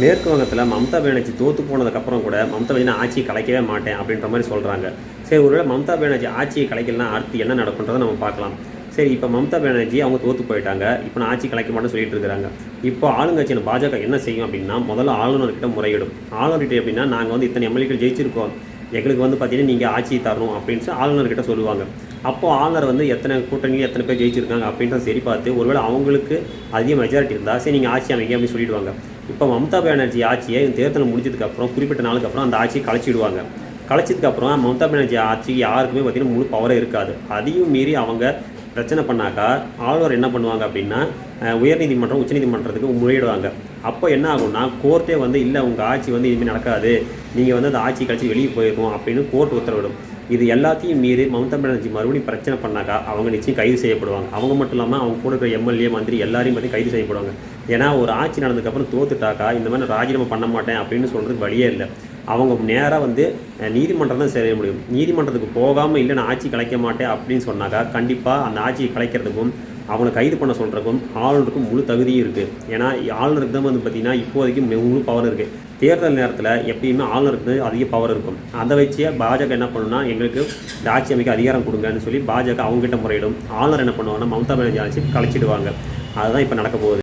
மேற்கு வங்கத்தில் மம்தா பானர்ஜி தோற்று போனதுக்கப்புறம் கூட மம்தா பானர்ஜி நான் ஆட்சியை கலைக்கவே மாட்டேன் அப்படின்ற மாதிரி சொல்கிறாங்க. சரி, ஒருவேளை மம்தா பானர்ஜி ஆட்சியை கலைக்கலாம் அடுத்து என்ன நடக்குன்றதை நம்ம பார்க்கலாம். சரி, இப்போ மம்தா பானர்ஜி அவங்க தோற்று போயிட்டாங்க, இப்போ நான் ஆட்சி கலைக்க மாட்டேன்னு சொல்லிட்டு இருக்கிறாங்க. இப்போ ஆளுங்கட்சியான பாஜக என்ன செய்யும் அப்படின்னா, முதல்ல ஆளுநர்கிட்ட முறையிடும். ஆளுநர்கிட்ட எப்படின்னா, நாங்கள் வந்து இத்தனை எம்எல்ஏக்கள் ஜெயிச்சிருக்கோம், எங்களுக்கு வந்து பார்த்தீங்கன்னா நீங்கள் ஆட்சி தரணும் அப்படின்னு ஆளுநர்கிட்ட சொல்லுவாங்க. அப்போது ஆளுநர் வந்து எத்தனை கூட்டணியில் எத்தனை பேர் ஜெயிச்சிருக்காங்க அப்படின்றத சரி பார்த்து, ஒருவேளை அவங்களுக்கு அதிக மெஜாரிட்டி இருந்தால் சரி நீங்கள் ஆட்சி அமைங்க அப்படின்னு சொல்லிடுவாங்க. இப்போ மம்தா பானர்ஜி ஆட்சியை தேர்தல் முடிஞ்சதுக்கப்புறம் குறிப்பிட்ட நாளுக்கு அப்புறம் அந்த ஆட்சியை கலைச்சிடுவாங்க. கலைச்சதுக்கப்புறம் மம்தா பானர்ஜி ஆட்சி யாருக்குமே பார்த்திங்கன்னா முழு பவரே இருக்காது. அதையும் மீறி அவங்க பிரச்சனை பண்ணாக்கா ஆளுநர் என்ன பண்ணுவாங்க அப்படின்னா, உயர்நீதிமன்றம் உச்சநீதிமன்றத்துக்கு முறையிடுவாங்க. அப்போ என்ன ஆகும்னா, கோர்ட்டே வந்து இல்லை உங்கள் ஆட்சி வந்து இனிமேல் நடக்காது, நீங்கள் வந்து அந்த ஆட்சி கழிச்சு வெளியே போயிருக்கோம் அப்படின்னு கோர்ட் உத்தரவிடும். இது எல்லாத்தையும் மீறி மம்தா பானர்ஜி மறுபடியும் பிரச்சனை பண்ணாக்கா அவங்க நிச்சயம் கைது செய்யப்படுவாங்க. அவங்க மட்டும் இல்லாமல் அவங்க கூட இருக்கிற எம்எல்ஏ மந்திரி எல்லாரையும் பற்றி கைது செய்யப்படுவாங்க. ஏன்னா ஒரு ஆட்சி நடந்ததுக்கப்புறம் தோத்துட்டாக்கா இந்த மாதிரி ராஜினாமா பண்ண மாட்டேன் அப்படின்னு சொல்கிறதுக்கு வழியே இல்லை. அவங்க நேராக வந்து நீதிமன்றம் தான் செய்ய முடியும். நீதிமன்றத்துக்கு போகாமல் இல்லை நான் ஆட்சி கலைக்க மாட்டேன் அப்படின்னு சொன்னாக்கா கண்டிப்பாக அந்த ஆட்சியை கலைக்கிறதுக்கும் அவனை கைது பண்ண சொல்கிறதுக்கும் ஆளுநருக்கும் முழு தகுதியும் இருக்குது. ஏன்னா ஆளுநருக்கு தான் வந்து பார்த்திங்கன்னா இப்போதைக்கு முழு பவர் இருக்குது. தேர்தல் நேரத்தில் எப்பயுமே ஆளுநருக்கு அதிக பவர் இருக்கும். அதை வச்சு பாஜக என்ன பண்ணுன்னா, எங்களுக்கு இந்த ஆட்சி அமைக்க அதிகாரம் கொடுங்கன்னு சொல்லி பாஜக அவங்ககிட்ட முறையிடும். ஆளுநர் என்ன பண்ணுவாங்கன்னா மம்தா பானர்ஜி ஆட்சி கலைச்சிடுவாங்க. அதுதான் இப்போ நடக்க போகுது.